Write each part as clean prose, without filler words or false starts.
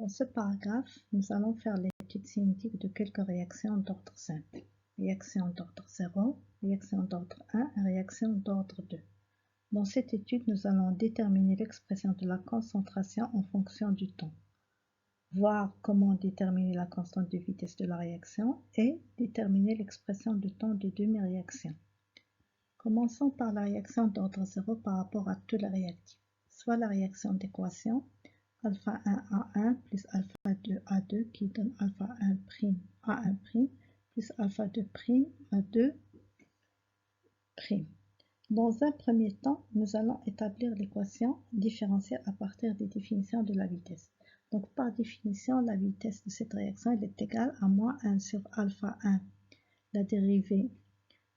Dans ce paragraphe, nous allons faire l'étude cinétique de quelques réactions d'ordre simple. Réaction d'ordre 0, réaction d'ordre 1 et réaction d'ordre 2. Dans cette étude, nous allons déterminer l'expression de la concentration en fonction du temps, voir comment déterminer la constante de vitesse de la réaction et déterminer l'expression de temps de demi-réaction. Commençons par la réaction d'ordre 0 par rapport à tous les réactifs, soit la réaction d'équation alpha 1 A1 plus alpha 2 A2 qui donne alpha 1' A1' plus alpha 2' A2'. Dans un premier temps, nous allons établir l'équation différentielle à partir des définitions de la vitesse. Donc par définition, la vitesse de cette réaction est égale à moins 1 sur alpha 1, la dérivée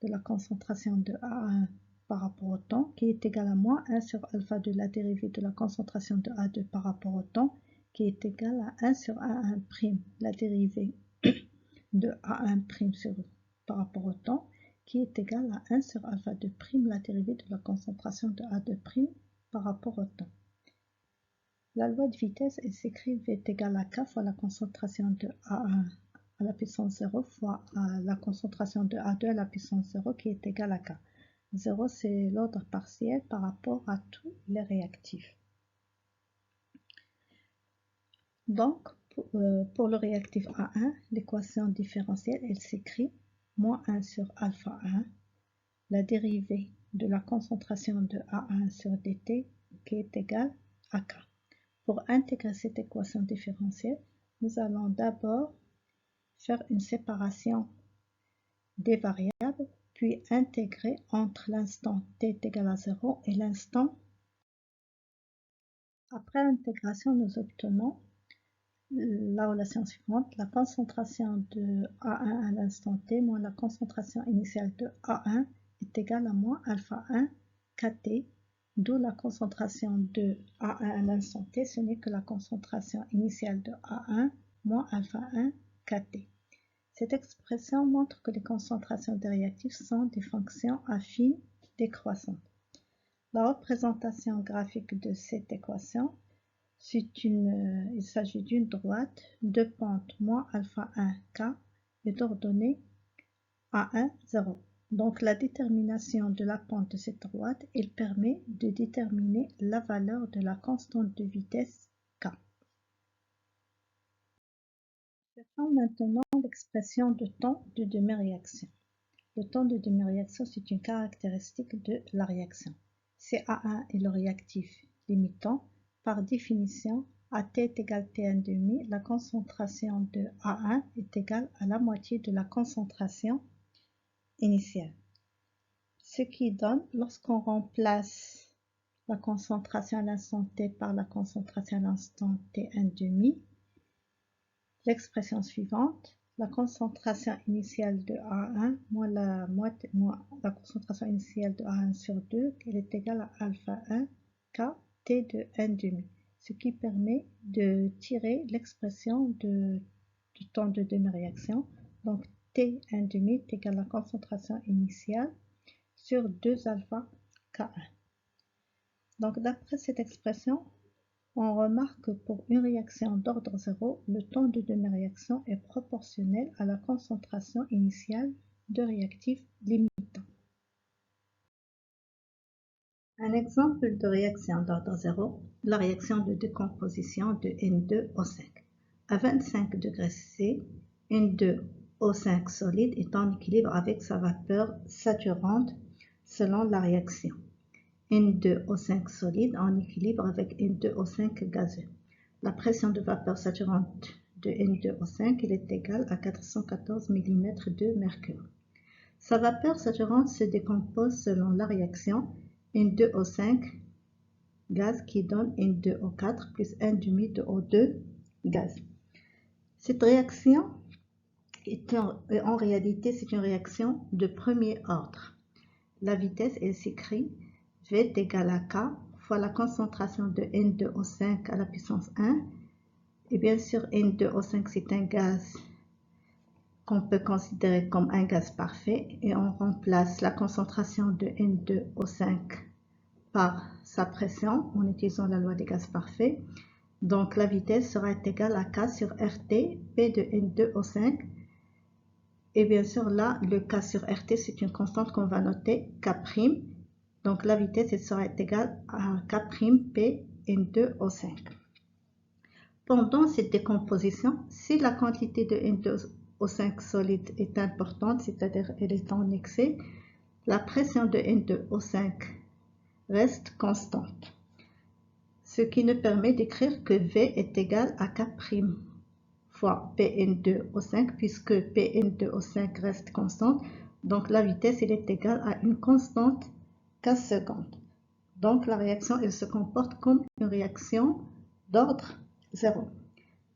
de la concentration de A1 par rapport au temps, qui est égale à moins 1 sur alpha 2, la dérivée de la concentration de A2 par rapport au temps, qui est égale à 1 sur A1', la dérivée de A1' par rapport au temps, qui est égale à 1 sur alpha 2', la dérivée de la concentration de A2' par rapport au temps. La loi de vitesse, elle s'écrit V est égal à K fois la concentration de A1 à la puissance 0 fois la concentration de A2 à la puissance 0 qui est égale à K. 0, c'est l'ordre partiel par rapport à tous les réactifs. Donc, pour le réactif A1, l'équation différentielle, elle s'écrit moins 1 sur alpha 1, la dérivée de la concentration de A1 sur dt qui est égale à K. Pour intégrer cette équation différentielle, nous allons d'abord faire une séparation des variables, puis intégrer entre l'instant t est égal à 0 et l'instant. Après l'intégration, nous obtenons la relation suivante, la concentration de A1 à l'instant t moins la concentration initiale de A1 est égale à moins alpha 1 kt, d'où la concentration de A1 à l'instant t, ce n'est que la concentration initiale de A1 moins alpha 1 kt. Cette expression montre que les concentrations des réactifs sont des fonctions affines décroissantes. La représentation graphique de cette équation, il s'agit d'une droite de pente moins alpha 1 k et d'ordonnée A1, 0. Donc la détermination de la pente de cette droite, elle permet de déterminer la valeur de la constante de vitesse k. Cherchons maintenant l'expression de temps de demi-réaction. Le temps de demi-réaction, c'est une caractéristique de la réaction. Si A1 est le réactif limitant, par définition, à t est égal T1,5, la concentration de A1 est égale à la moitié de la concentration initiale. Ce qui donne, lorsqu'on remplace la concentration à l'instant t par la concentration à l'instant T1,5, l'expression suivante, la concentration initiale de A1 moins la concentration initiale de A1 sur 2, elle est égale à alpha 1 k t de 1,5, ce qui permet de tirer l'expression du temps de demi-réaction. Donc T1,5 est égal à la concentration initiale sur 2 alpha K1. Donc d'après cette expression, on remarque que pour une réaction d'ordre 0, le temps de demi-réaction est proportionnel à la concentration initiale de réactifs limitants. Un exemple de réaction d'ordre 0, la réaction de décomposition de N2O5. À 25 degrés C, N2O5 solide est en équilibre avec sa vapeur saturante selon la réaction. N2O5 solide en équilibre avec N2O5 gazeux. La pression de vapeur saturante de N2O5 est égale à 414 mm de mercure. Sa vapeur saturante se décompose selon la réaction N2O5 gaz qui donne N2O4 plus 1,5 de O2 gaz. Cette réaction en réalité c'est une réaction de premier ordre. La vitesse elle s'écrit V est égal à K fois la concentration de N2O5 à la puissance 1. Et bien sûr, N2O5 c'est un gaz qu'on peut considérer comme un gaz parfait. Et on remplace la concentration de N2O5 par sa pression en utilisant la loi des gaz parfaits. Donc la vitesse sera égale à K sur RT, P de N2 au 5. Et bien sûr là, le K sur RT, c'est une constante qu'on va noter K'. Donc la vitesse elle sera égale à K' P N2 au 5. Pendant cette décomposition, si la quantité de N2 au 5 solide est importante, c'est-à-dire elle est en excès, la pression de N2 au 5 reste constante. Ce qui nous permet d'écrire que V est égal à K' fois Pn2 au 5, puisque Pn2 au 5 reste constante. Donc la vitesse elle est égale à une constante K secondes. Donc la réaction elle se comporte comme une réaction d'ordre 0.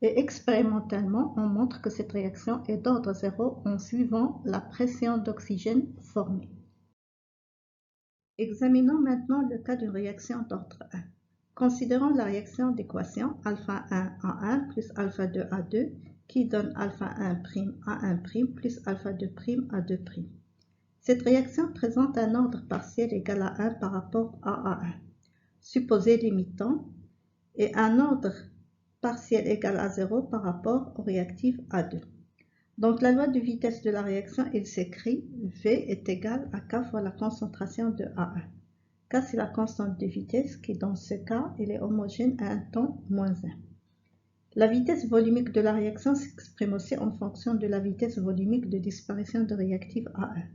Et expérimentalement, on montre que cette réaction est d'ordre 0 en suivant la pression d'oxygène formée. Examinons maintenant le cas d'une réaction d'ordre 1. Considérons la réaction d'équation alpha 1 A1 plus alpha 2 A2 qui donne alpha 1' A1' plus alpha 2' A2'. Cette réaction présente un ordre partiel égal à 1 par rapport à A1, supposé limitant, et un ordre partiel égal à 0 par rapport au réactif A2. Donc la loi de vitesse de la réaction, il s'écrit V est égal à K fois la concentration de A1. K c'est la constante de vitesse qui dans ce cas, elle est homogène à un temps moins 1. La vitesse volumique de la réaction s'exprime aussi en fonction de la vitesse volumique de disparition de réactif A1.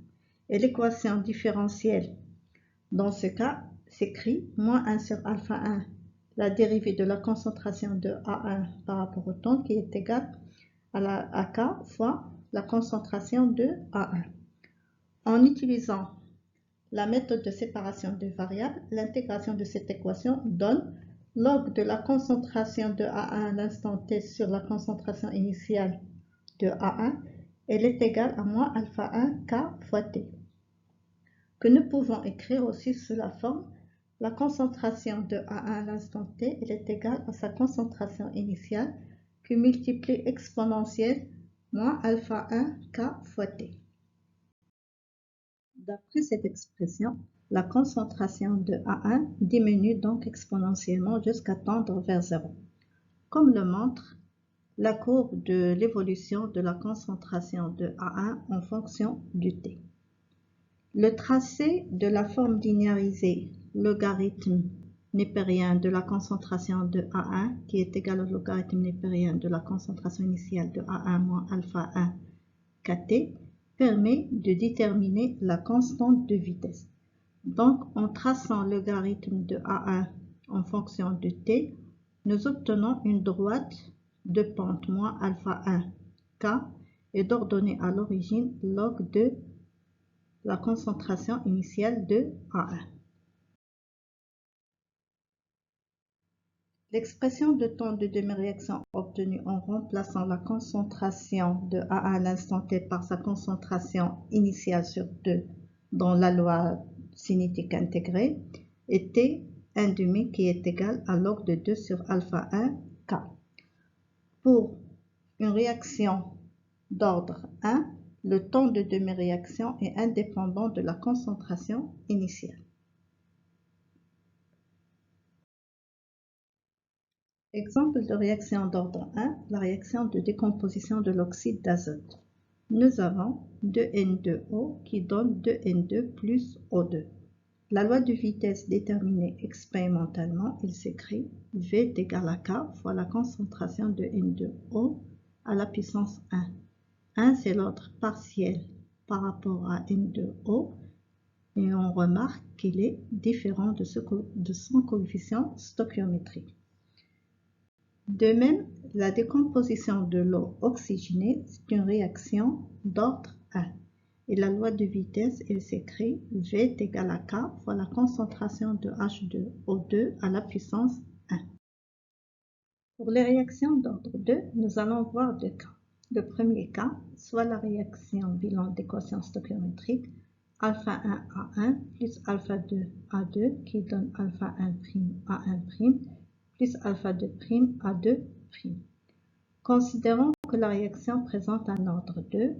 Et l'équation différentielle dans ce cas s'écrit moins 1 sur alpha 1, la dérivée de la concentration de A1 par rapport au temps qui est égale à K fois la concentration de A1. En utilisant la méthode de séparation de variables, l'intégration de cette équation donne log de la concentration de A1 à l'instant t sur la concentration initiale de A1, elle est égale à moins alpha 1 K fois T, que nous pouvons écrire aussi sous la forme la concentration de A1 à l'instant t, elle est égale à sa concentration initiale qui multiplie exponentielle moins alpha 1 K fois T. D'après cette expression, la concentration de A1 diminue donc exponentiellement jusqu'à tendre vers 0, comme le montre la courbe de l'évolution de la concentration de A1 en fonction du T. Le tracé de la forme linéarisée logarithme népérien de la concentration de A1 qui est égal au logarithme népérien de la concentration initiale de A1 moins alpha 1 kt permet de déterminer la constante de vitesse. Donc, en traçant le logarithme de A1 en fonction de t, nous obtenons une droite de pente moins alpha 1 k et d'ordonnée à l'origine log de la concentration initiale de A1. L'expression de temps de demi-réaction obtenue en remplaçant la concentration de A1 à l'instant t par sa concentration initiale sur 2 dans la loi cinétique intégrée était un demi qui est égal à log de 2 sur alpha 1 K. Pour une réaction d'ordre 1, le temps de demi-réaction est indépendant de la concentration initiale. Exemple de réaction d'ordre 1, la réaction de décomposition de l'oxyde d'azote. Nous avons 2N2O qui donne 2N2 plus O2. La loi de vitesse déterminée expérimentalement, il s'écrit V est égal à K fois la concentration de N2O à la puissance 1. 1 c'est l'ordre partiel par rapport à N2O et on remarque qu'il est différent de son coefficient stoichiométrique. De même, la décomposition de l'eau oxygénée, c'est une réaction d'ordre 1. Et la loi de vitesse, elle s'écrit V est égal à K fois la concentration de H2O2 à la puissance 1. Pour les réactions d'ordre 2, nous allons voir deux cas. Le premier cas, soit la réaction bilan d'équation stoichiométrique alpha 1 A1 plus alpha 2 A2 qui donne alpha 1' A1' plus alpha 2' A2'. Considérons que la réaction présente un ordre 2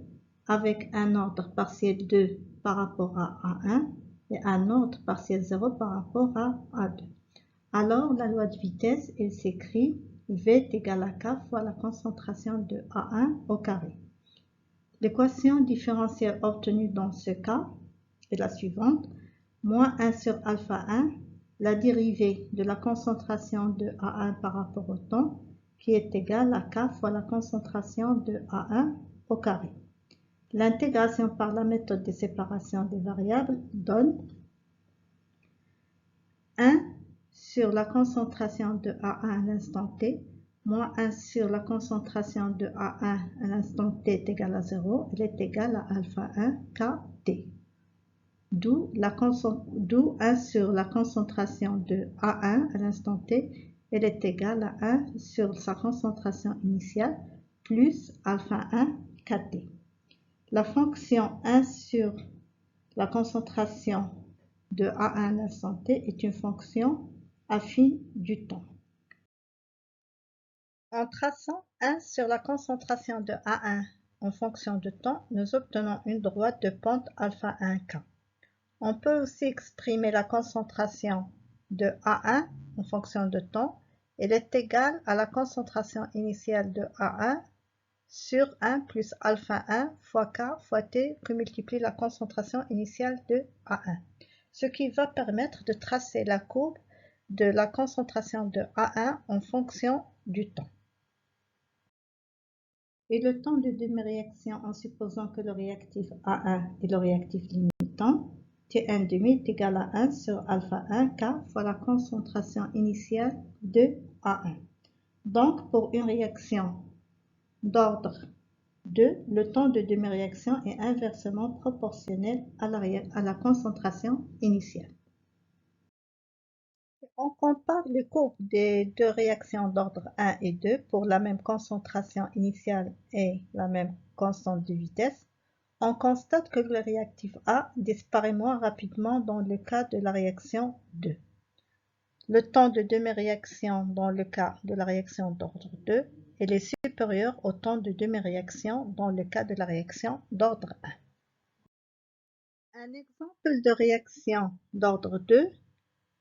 avec un ordre partiel 2 par rapport à A1 et un ordre partiel 0 par rapport à A2. Alors la loi de vitesse, elle s'écrit V est égal à K fois la concentration de A1 au carré. L'équation différentielle obtenue dans ce cas est la suivante. Moins 1 sur alpha 1, la dérivée de la concentration de A1 par rapport au temps, qui est égale à K fois la concentration de A1 au carré. L'intégration par la méthode de séparation des variables donne 1 sur la concentration de A1 à l'instant t, moins 1 sur la concentration de A1 à l'instant t est égal à 0, elle est égale à alpha 1 kt. D'où 1 sur la concentration de A1 à l'instant t, elle est égale à 1 sur sa concentration initiale plus alpha 1 kt. La fonction 1 sur la concentration de A1 à l'instant t est une fonction affine du temps. En traçant 1 sur la concentration de A1 en fonction de temps, nous obtenons une droite de pente alpha 1K. On peut aussi exprimer la concentration de A1 en fonction de temps. Elle est égale à la concentration initiale de A1 sur 1 plus alpha 1 fois K fois T que multiplie la concentration initiale de A1. Ce qui va permettre de tracer la courbe de la concentration de A1 en fonction du temps. Et le temps de demi-réaction en supposant que le réactif A1 est le réactif limitant, T1 demi est égal à 1 sur alpha 1 K fois la concentration initiale de A1. Donc, pour une réaction d'ordre 2, le temps de demi-réaction est inversement proportionnel à la concentration initiale. On compare les courbes des deux réactions d'ordre 1 et 2 pour la même concentration initiale et la même constante de vitesse. On constate que le réactif A disparaît moins rapidement dans le cas de la réaction 2. Le temps de demi-réaction dans le cas de la réaction d'ordre 2 est supérieur au temps de demi-réaction dans le cas de la réaction d'ordre 1. Un exemple de réaction d'ordre 2,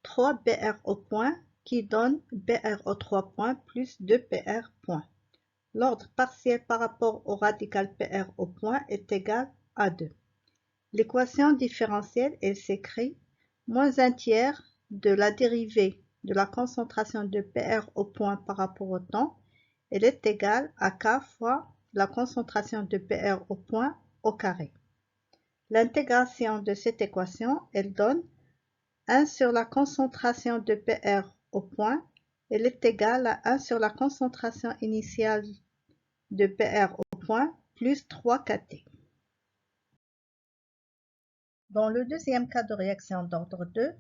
3 Br au point qui donne Br au 3 points plus 2 Pr points. L'ordre partiel par rapport au radical Pr au point est égal à 2. L'équation différentielle, elle s'écrit moins un tiers de la dérivée de la concentration de Pr au point par rapport au temps, elle est égale à K fois la concentration de Pr au point au carré. L'intégration de cette équation, elle donne 1 sur la concentration de Pr au point, elle est égale à 1 sur la concentration initiale de Pr au point plus 3 kt. Dans le deuxième cas de réaction d'ordre 2,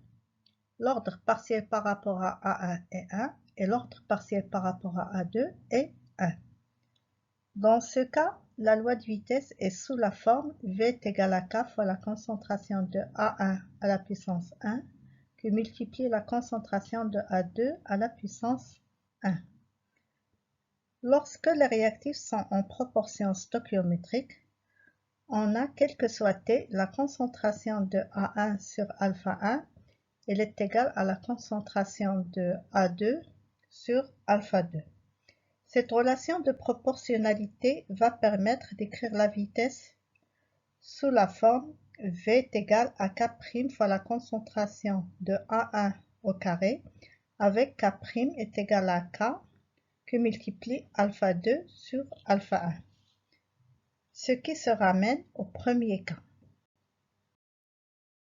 l'ordre partiel par rapport à A1 est 1 et l'ordre partiel par rapport à A2 est 1. Dans ce cas, la loi de vitesse est sous la forme V est égal à K fois la concentration de A1 à la puissance 1 qui multiplie la concentration de A2 à la puissance 1. Lorsque les réactifs sont en proportion stoichiométrique, on a, quel que soit T, la concentration de A1 sur alpha 1, elle est égale à la concentration de A2 sur alpha 2. Cette relation de proportionnalité va permettre d'écrire la vitesse sous la forme V est égal à K' fois la concentration de A1 au carré, avec K' est égal à K que multiplie alpha 2 sur alpha 1. Ce qui se ramène au premier cas.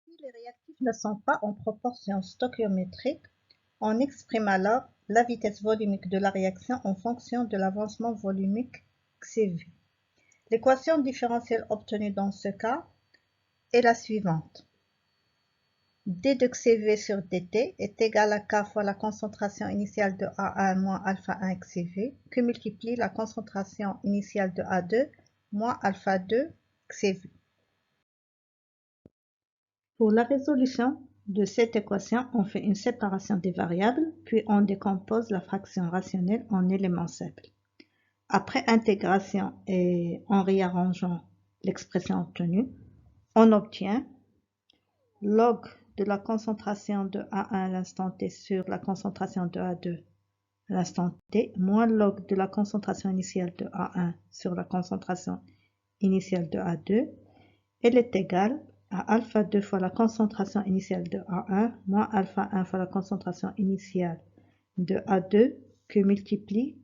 Si les réactifs ne sont pas en proportion stoichiométrique, on exprime alors la vitesse volumique de la réaction en fonction de l'avancement volumique Cv. L'équation différentielle obtenue dans ce cas est la suivante. d de Cv sur dt est égal à K fois la concentration initiale de A1 moins alpha 1 Cv que multiplie la concentration initiale de A2 moins alpha 2 Cv. Pour la résolution de cette équation, on fait une séparation des variables, puis on décompose la fraction rationnelle en éléments simples. Après intégration et en réarrangeant l'expression obtenue, on obtient log de la concentration de A1 à l'instant t sur la concentration de A2 à l'instant t moins log de la concentration initiale de A1 sur la concentration initiale de A2, elle est égale à alpha 2 fois la concentration initiale de A1 moins alpha 1 fois la concentration initiale de A2 que multiplie